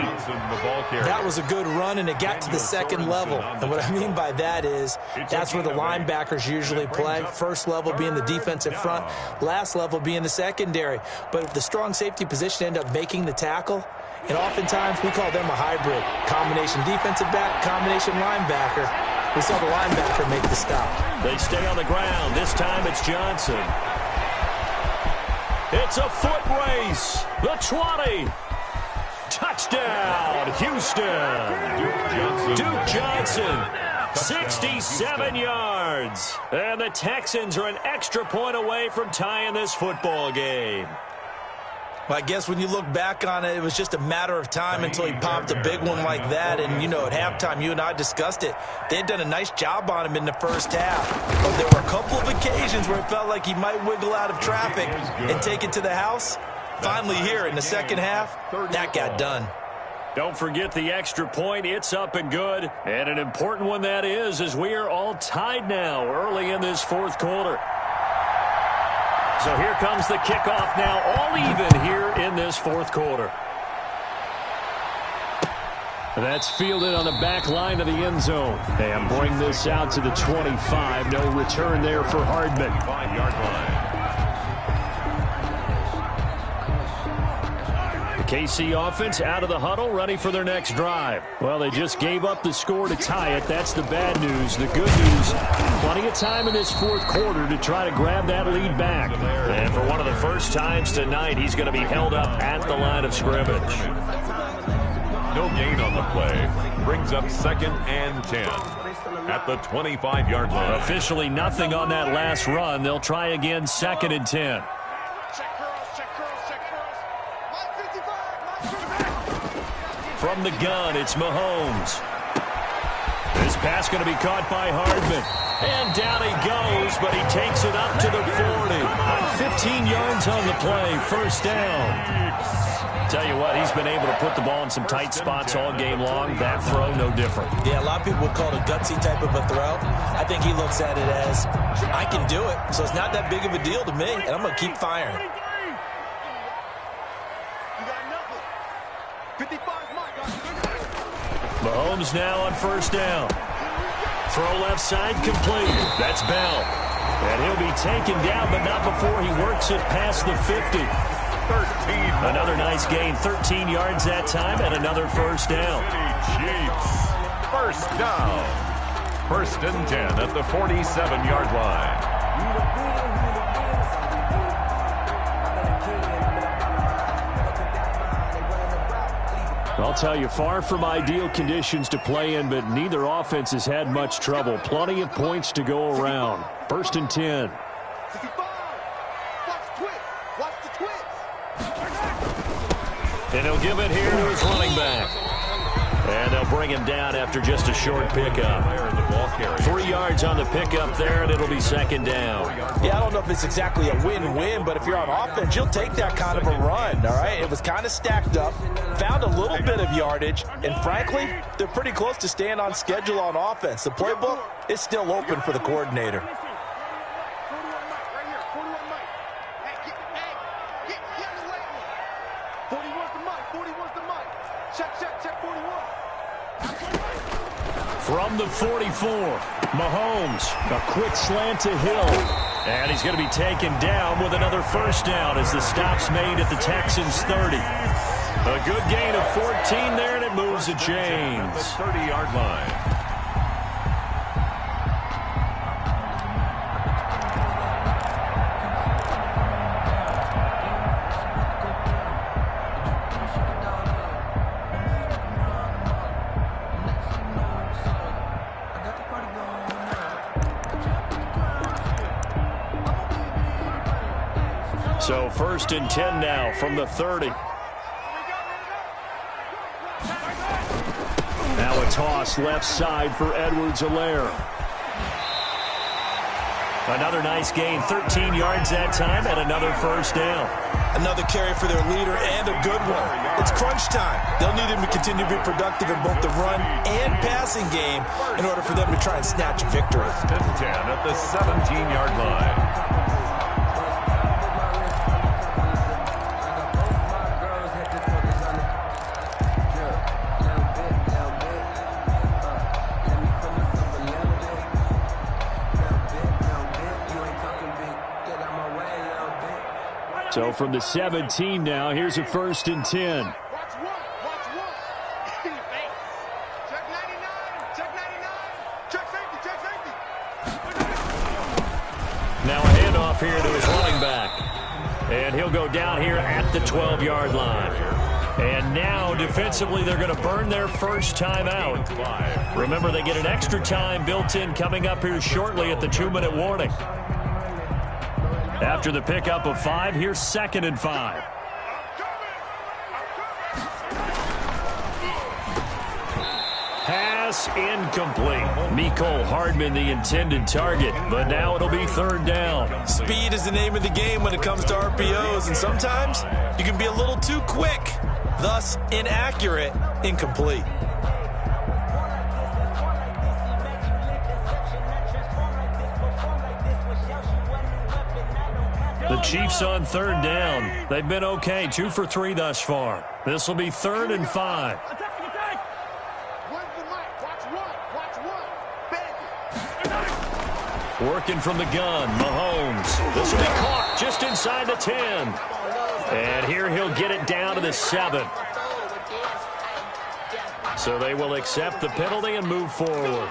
That was a good run, and it got to the second level. And what I mean by that is that's where the linebackers usually play. First level being the defensive front, last level being the secondary. But the strong safety position ended up making the tackle. And oftentimes we call them a hybrid. Combination defensive back, combination linebacker. We saw the linebacker make the stop. They stay on the ground. This time it's Johnson. It's a foot race. The 20. Touchdown, Houston. Duke Johnson. 67 yards. And the Texans are an extra point away from tying this football game. Well, I guess when you look back on it, it was just a matter of time until he popped a big one like that. And, you know, at halftime, you and I discussed it. They had done a nice job on him in the first half. But there were a couple of occasions where it felt like he might wiggle out of traffic and take it to the house. Finally here in the second half, that got done. Don't forget the extra point. It's up and good. And an important one that is, as we are all tied now early in this fourth quarter. So here comes the kickoff now, all even here in this fourth quarter. That's fielded on the back line of the end zone. And bring this out to the 25. No return there for Hardman. 5-yard line. KC offense out of the huddle, ready for their next drive. Well, they just gave up the score to tie it. That's the bad news. The good news, plenty of time in this fourth quarter to try to grab that lead back. And for one of the first times tonight, he's going to be held up at the line of scrimmage. No gain on the play. Brings up 2nd and 10 at the 25-yard line. Officially nothing on that last run. They'll try again 2nd and 10. From the gun, it's Mahomes. This Pass going to be caught by Hardman. And down he goes, but he takes it up to the 40. 15 yards on the play, first down. Tell you what, he's been able to put the ball in some tight spots all game long. That throw, no different. Yeah, a lot of people would call it a gutsy type of a throw. I think he looks at it as, I can do it, so it's not that big of a deal to me, and I'm going to keep firing. Mahomes now on first down. Throw left side complete. That's Bell. And he'll be taken down, but not before he works it past the 50. 13. Another nice gain, 13 yards that time, and another first down. Chiefs. First down. First and 10 at the 47-yard line. I'll tell you, far from ideal conditions to play in, but neither offense has had much trouble. Plenty of points to go around. First and 10. And he'll give it here to his running back. And they'll bring him down after just a short pickup. 3 yards on the pickup there, and it'll be second down. Yeah, I don't know if it's exactly a win-win, but if you're on offense, you'll take that kind of a run, all right? It was kind of stacked up, found a little bit of yardage, and frankly, they're pretty close to staying on schedule on offense. The playbook is still open for the coordinator. From the 44, Mahomes, a quick slant to Hill. And he's going to be taken down with another first down as the stop's made at the Texans' 30. A good gain of 14 there, and it moves the chains. The 30-yard line. So first and 10 now from the 30. Now a toss left side for Edwards-Helaire. Another nice gain, 13 yards that time, and another first down. Another carry for their leader and a good one. It's crunch time. They'll need him to continue to be productive in both the run and passing game in order for them to try and snatch a victory. First and 10 at the 17-yard line. So from the 17 now, here's a first and 10. Watch one. Check 99. Check safety. Now a handoff here to his running back. And he'll go down here at the 12-yard line. And now defensively they're going to burn their first time out. Remember, they get an extra time built in coming up here shortly at the 2-minute warning. After the pickup of 5, here's second and 5. Pass incomplete. Mecole Hardman the intended target, but now it'll be third down. Speed is the name of the game when it comes to RPOs, and sometimes you can be a little too quick, thus inaccurate, incomplete. The Chiefs on third down. They've been okay, 2 for 3 thus far. This will be third and 5. Working from the gun, Mahomes. This will be caught just inside the 10. And here he'll get it down to the 7. So they will accept the penalty and move forward.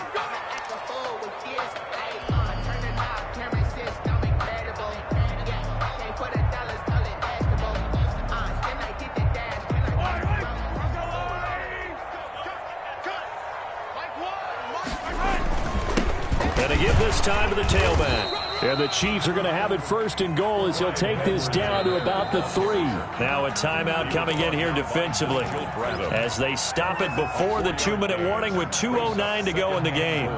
And to give this time to the tailback. And the Chiefs are going to have it first and goal as he'll take this down to about the 3. Now a timeout coming in here defensively as they stop it before the 2-minute warning with 2:09 to go in the game.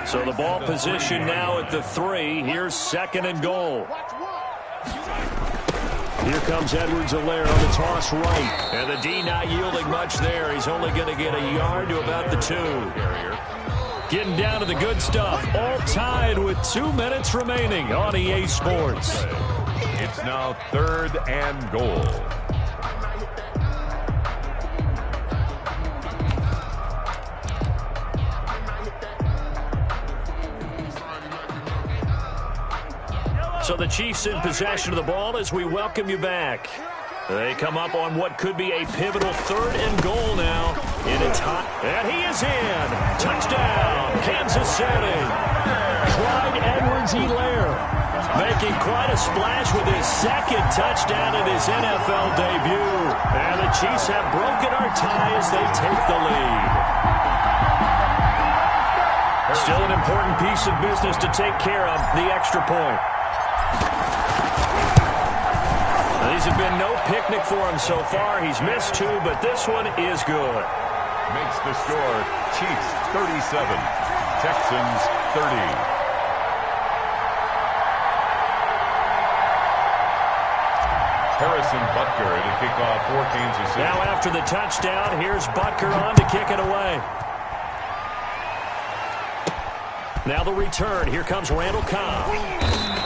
So the ball position now at the 3. Here's second and goal. Here comes Edwards-Helaire on the toss right. And the D not yielding much there. He's only going to get a yard to about the 2. Getting down to the good stuff. All tied with 2 minutes remaining on EA Sports. It's now third and goal. So the Chiefs in possession of the ball as we welcome you back. They come up on what could be a pivotal third and goal now. And he is in. Touchdown, Kansas City. Clyde Edwards-Helaire making quite a splash with his second touchdown in his NFL debut. And the Chiefs have broken our tie as they take the lead. Still an important piece of business to take care of, the extra point. These have been no picnic for him so far. He's missed 2, but this one is good. Makes the score Chiefs 37, Texans 30. Harrison Butker to kick off for Kansas City. Now after the touchdown, here's Butker on to kick it away. Now the return. Here comes Randall Cobb.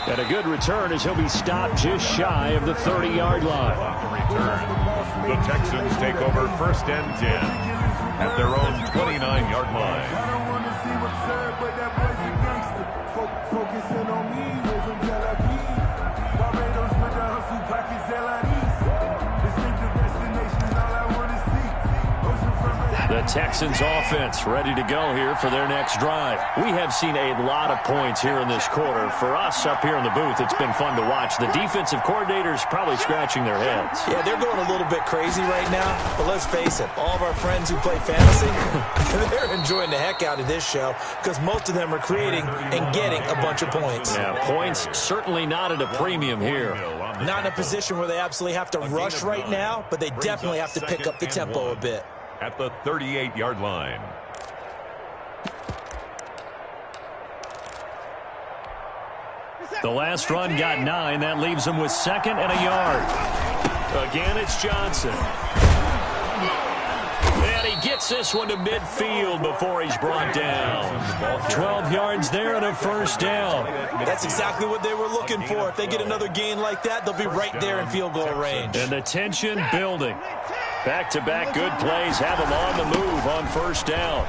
And a good return as he'll be stopped just shy of the 30-yard line. On the return, the Texans take over first and 10 at their own 29-yard line. I don't want to see what's said, but that boy's a gangster. Focusing on me, live in Tel Aviv. Barbados with the hustle pockets, LIDs. Distinctive destination, all I want to see. Ocean from The Texans offense ready to go here for their next drive. We have seen a lot of points here in this quarter. For us up here in the booth, it's been fun to watch. The defensive coordinators probably scratching their heads. Yeah, they're going a little bit crazy right now. But let's face it, all of our friends who play fantasy, they're enjoying the heck out of this show because most of them are creating and getting a bunch of points. Yeah, points certainly not at a premium here. Not in a position where they absolutely have to rush right now, but they definitely have to pick up the tempo a bit. At the 38-yard line. The last run got 9. That leaves him with second and a yard. Again, it's Johnson. And he gets this one to midfield before he's brought down. 12 yards there and a first down. That's exactly what they were looking for. If they get another gain like that, they'll be right there in field goal range. And the tension building. Back-to-back good plays have him on the move on first down.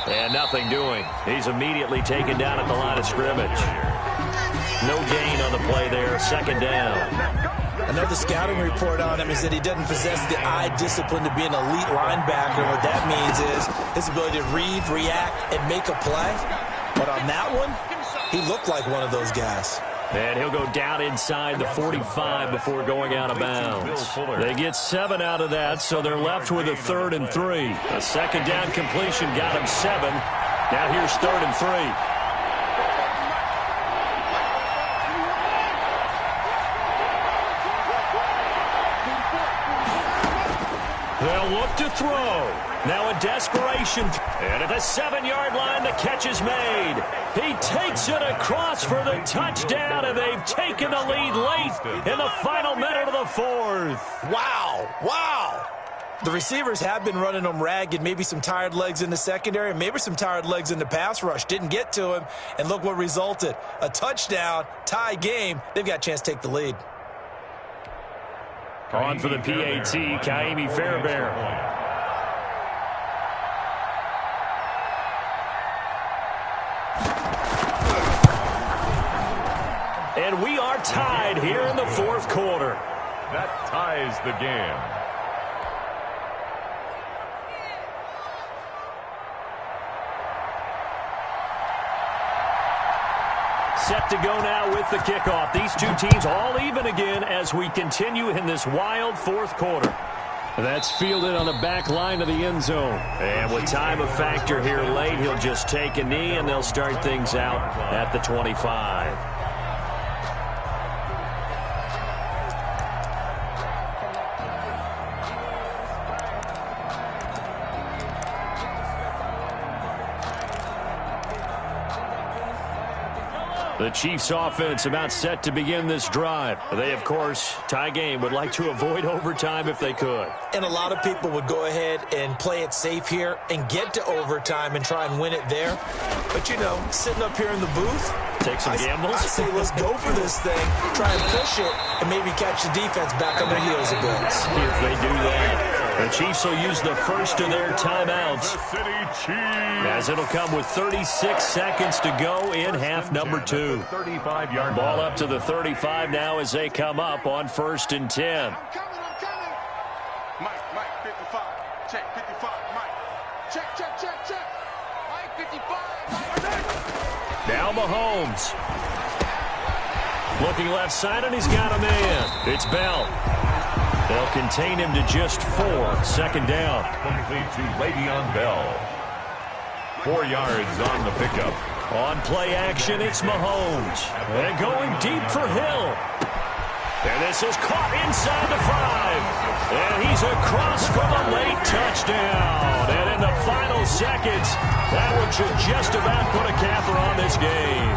And nothing doing. He's immediately taken down at the line of scrimmage. No gain on the play there. Second down. Another scouting report on him is that he doesn't possess the eye discipline to be an elite linebacker. What that means is his ability to read, react, and make a play. But on that one, he looked like one of those guys. And he'll go down inside the 45 before going out of bounds. They get 7 out of that, so they're left with a 3rd and 3. A second down completion got him 7. Now here's 3rd and 3. They'll look to throw. Now a desperation. And at the 7-yard line, the catch is made. He takes it across for the touchdown, and they've taken the lead late in the final minute of the 4th. Wow. Wow. The receivers have been running them ragged. Maybe some tired legs in the secondary, maybe some tired legs in the pass rush. Didn't get to him, and look what resulted. A touchdown, tie game. They've got a chance to take the lead. On for the PAT, Kaimi Fairbairn. And we are tied here in the 4th quarter. That ties the game. Set to go now with the kickoff. These two teams all even again as we continue in this wild 4th quarter. That's fielded on the back line of the end zone. And with time a factor here late, he'll just take a knee, and they'll start things out at the 25. The Chiefs offense about set to begin this drive. They, of course, tie game, would like to avoid overtime if they could. And a lot of people would go ahead and play it safe here and get to overtime and try and win it there. But, you know, sitting up here in the booth, take some gambles. I say let's go for this thing, try and push it, and maybe catch the defense back on their heels a bit. If they do that, the Chiefs will use the first of their timeouts, as it'll come with 36 seconds to go in half number 2. Ball up to the 35 now as they come up on 1st and 10. I'm coming. Mike, 55. Check, 55. Mike. Check. Mike, 55. Now Mahomes. Looking left side, and he's got a man. It's Bell. They'll contain him to just 4. 2nd down. Complete to Le'Veon Bell. 4 yards on the pickup. On play action, it's Mahomes. And going deep for Hill. And this is caught inside the 5. And he's across from a late touchdown. And in the final seconds, that one should just about put a capper on this game.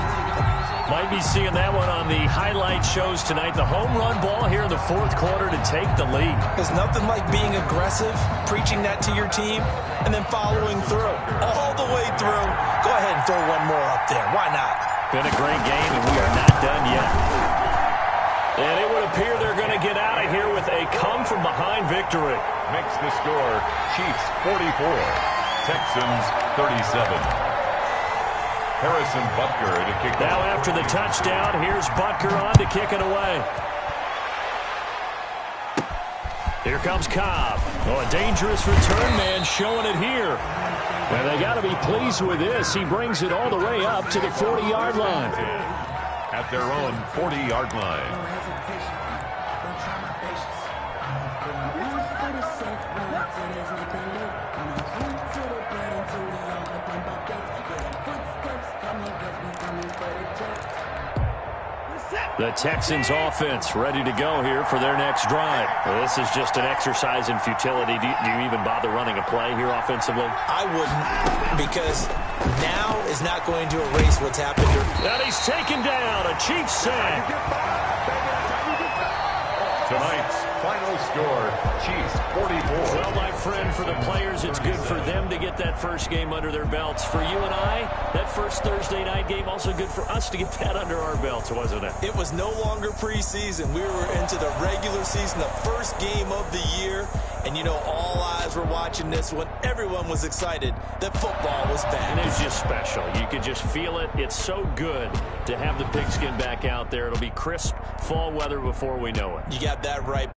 Might be seeing that one on the highlight shows tonight. The home run ball here in the 4th quarter to take the lead. There's nothing like being aggressive, preaching that to your team, and then following through. All the way through. Go ahead and throw one more up there. Why not? Been a great game, and we are not done yet. And it would appear they're going to get out of here with a come-from-behind victory. Makes the score Chiefs 44, Texans 37. Harrison Butker to kick it. Now after the touchdown, here's Butker on to kick it away. Here comes Cobb. Oh, a dangerous return man showing it here. And they got to be pleased with this. He brings it all the way up to the 40-yard line. At their own 40-yard line. The Texans offense ready to go here for their next drive. Well, this is just an exercise in futility. Do you even bother running a play here offensively? I wouldn't, because now is not going to erase what's happened. And he's taken down. A Chiefs sack. Tonight's final score, Chiefs 44. Well, my friend, for the players, it's good for them to get that first game under their belts. For you and I, that first Thursday night game, also good for us to get that under our belts, wasn't it? It was no longer preseason. We were into the regular season, the first game of the year. And, you know, all eyes were watching this one. Everyone was excited that football was back. And it was just special. You could just feel it. It's so good to have the pigskin back out there. It'll be crisp fall weather before we know it. You got that right.